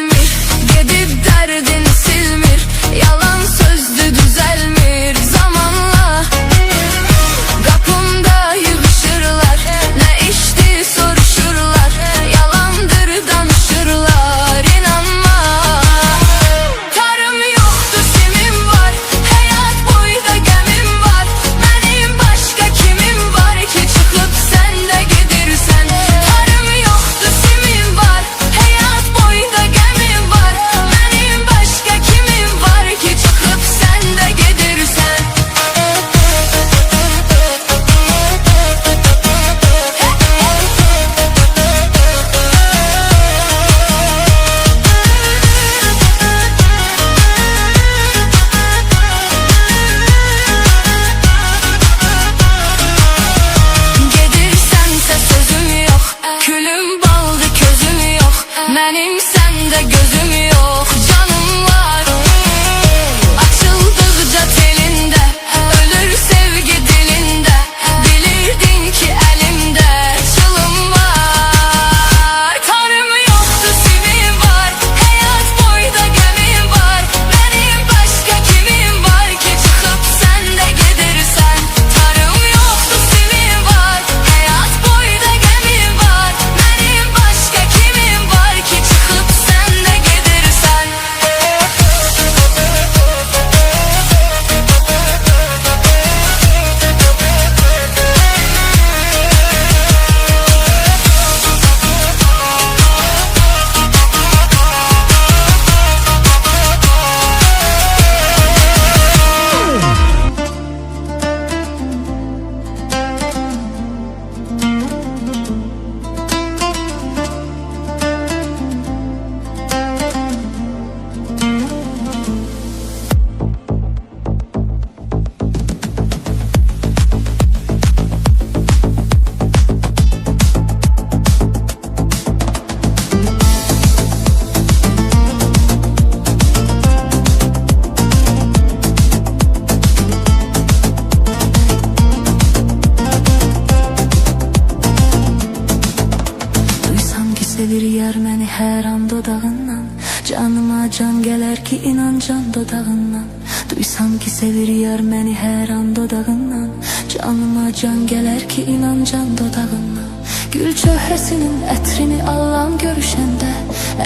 gelmir, gedib dərdini silmir. Yalan sözdü düzelmir zamanla. Kapımda yığışırlar, ne içti soruşurlar. Yalandır danışırlar, inanma. Tarım yoktu simim var, hayat boyda gemim var. Benim başka kimim var ki çıkıp sen de gidirsen. Tarım yoktu simim var, hayat boyda gemim var. Benim başka kimim var ki çıkıp sen de gidirsen. Gedirsense sözüm yok, külüm baldı közüm yok. Benim sende gözüm yok, canım var. Açıldıkça telinde, ölür sevgi dilinde. Bilirdin ki elimde çılım var. Tarım yoktu simim var, hayat boyda gemim var. Benim başka kimim var ki çıkıp sen de gidirsen. Tarım yoktu simim var, hayat boyda gemim var. Benim başka kimim var ki çıkıp sen de gidirsen. Duysam ki sevir yer məni hər an dodağından. Canıma can gələr ki inan can dodağından. Duysam ki sevir yer məni hər an dodağından. Canıma can gələr ki inan can dodağından. Gül çöhrəsinin ətrini allam görüşəndə.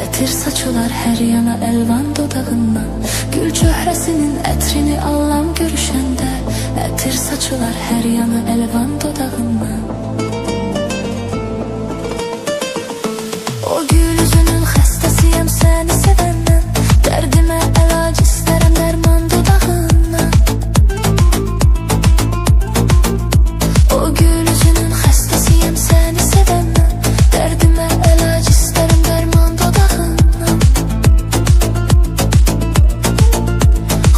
Ətir saçılar hər yana əlvan dodağından. Gül çöhrəsinin ətrini allam görüşəndə. Ətir saçılar hər yana əlvan dodağından. O gül üzünün xəstəsiyəm səni sevəndən. Dərdimə əlac istərəm dərman dodağından. O gül üzünün xəstəsiyəm səni sevəndən. Dərdimə əlac istərəm dərman dodağından.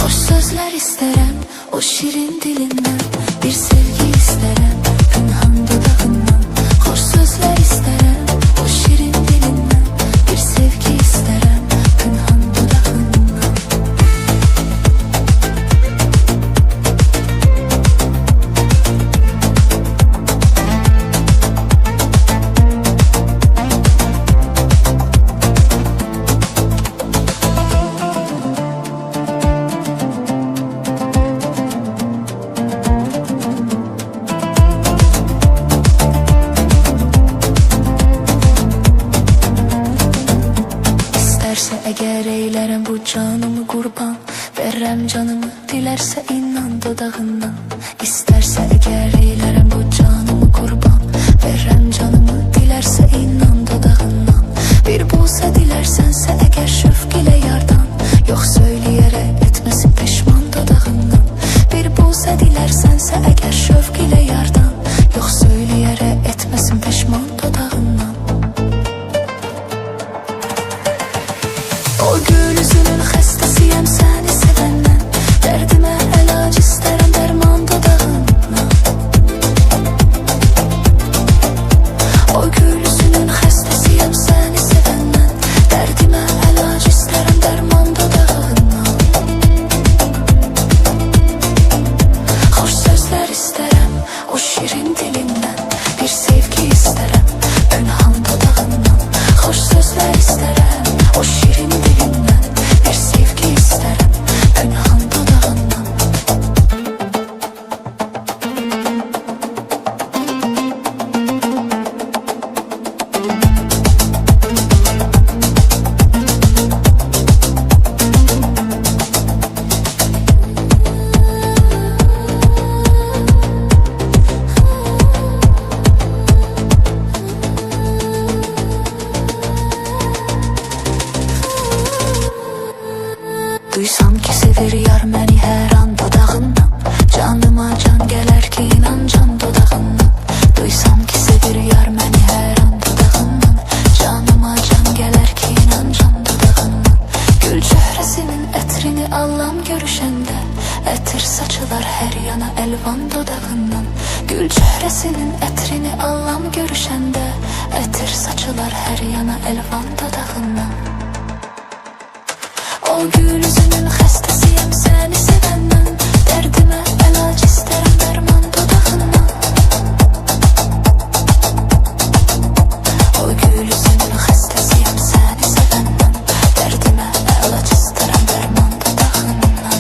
Xoş sözlər istərəm o şirin dilindən. Bir sevgi istərəm pünhan dodağından. Xoş sözlər istərəm o şirin dilindən. Bir sevgi istərəm pünhan dodağından. İsterse eğer eylərəm bu canımı qurban. Verəm canımı dilərsə inan dodağından. İsterse eğer eylərəm bu canımı qurban. Verəm canımı dilərsə inan dodağından. Bir bulsa dilərsənsə əgər şövq ilə yardan. Yox söyləyərək etməsin peşman dodağından. Bir bulsa dilərsənsə əgər şövq ilə yardan. Yox söyləyərək etməsin peşman dodağından. O gül üzünün xəstəsiyəm səni sevəndən. Dərdimə əlac istərəm dərman dodağından. O gül üzünün xəstəsiyəm səni sevəndən. Dərdimə əlac istərəm dərman dodağından. Xoş sözlər istərəm o şirin dilindən. Bir sevgi istərəm pünhan dodağından. Xoş sözlər istərəm o şirin Duysam ki sevir yar məni hər an dodağından, canıma can gələr ki inan can dodağından. Duysam ki sevir yar məni hər an dodağından, canıma can gələr ki inan can dodağından. Gül çöhrəsinin ətrini allam görüşəndə, ətir saçılar hər yana əlvan dodağından. Gül çöhrəsinin ətrini allam görüşəndə, ətir saçılar hər yana əlvan dodağından. O gül üzünün xəstəsiyəm səni sevəndən, dərdimə əlac istərəm dərman dodağından. O gül üzünün xəstəsiyəm səni sevəndən, dərdimə əlac istərəm dərman dodağından.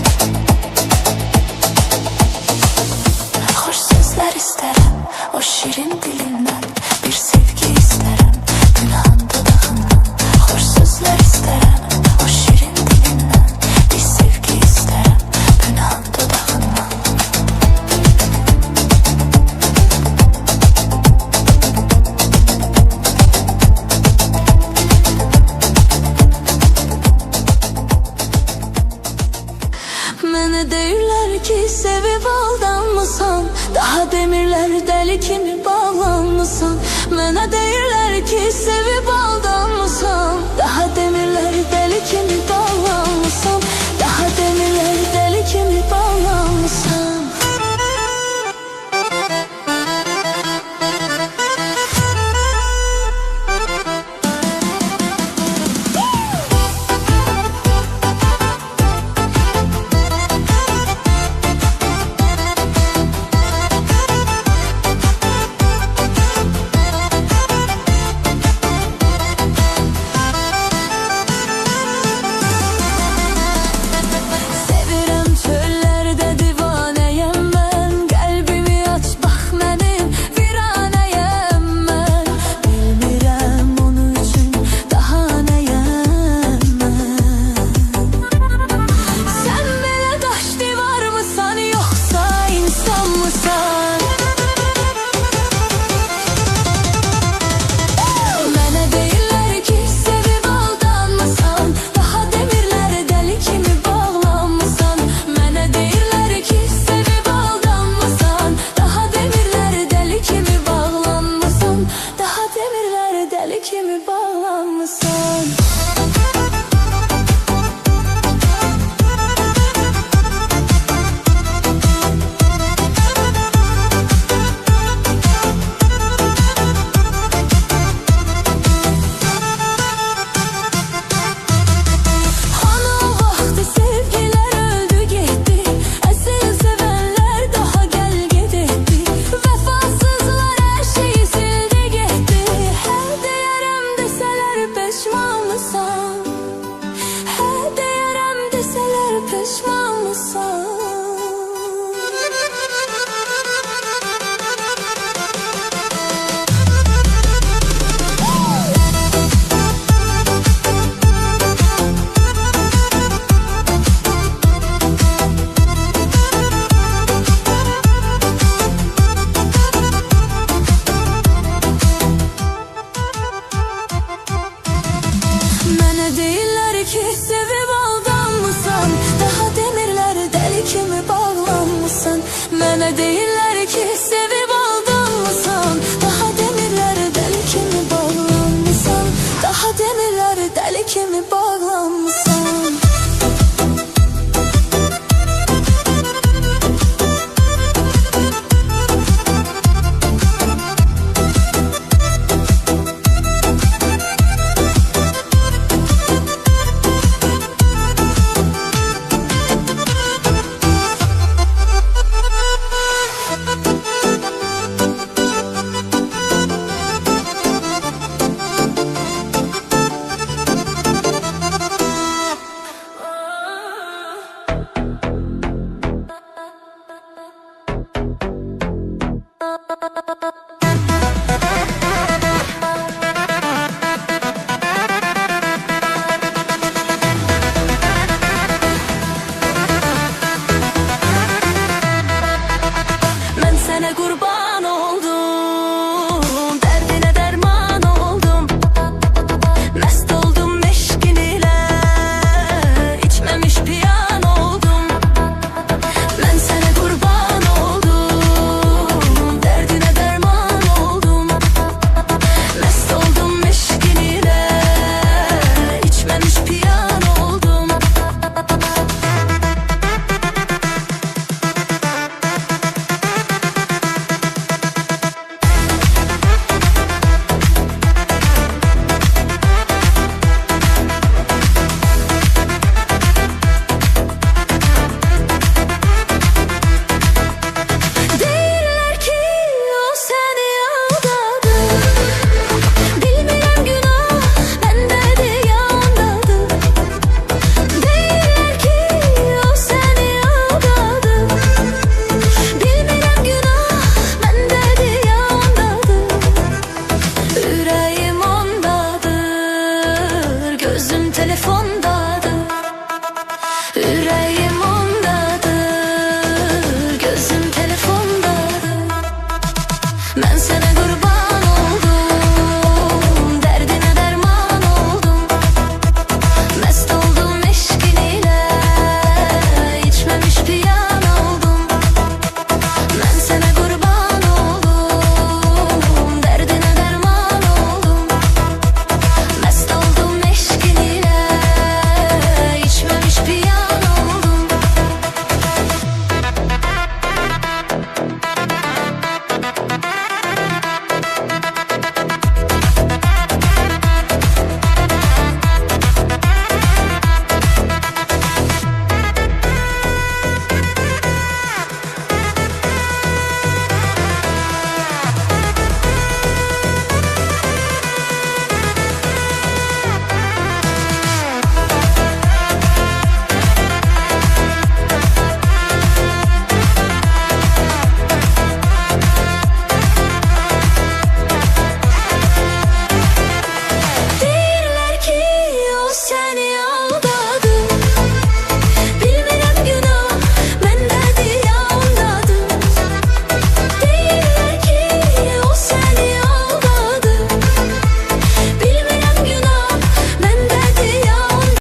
Xoş sözlər istərəm o şirin dilindən, bir sevgi istərəm günahın dodağından. Xoş sözlər istərəm o şirin dilindən, bir sevgi istərəm günahın dodağından. Mənə deyirlər ki sevib aldanmısan, daha demirlər dəli kimi bağlanmısan. Mənə deyirlər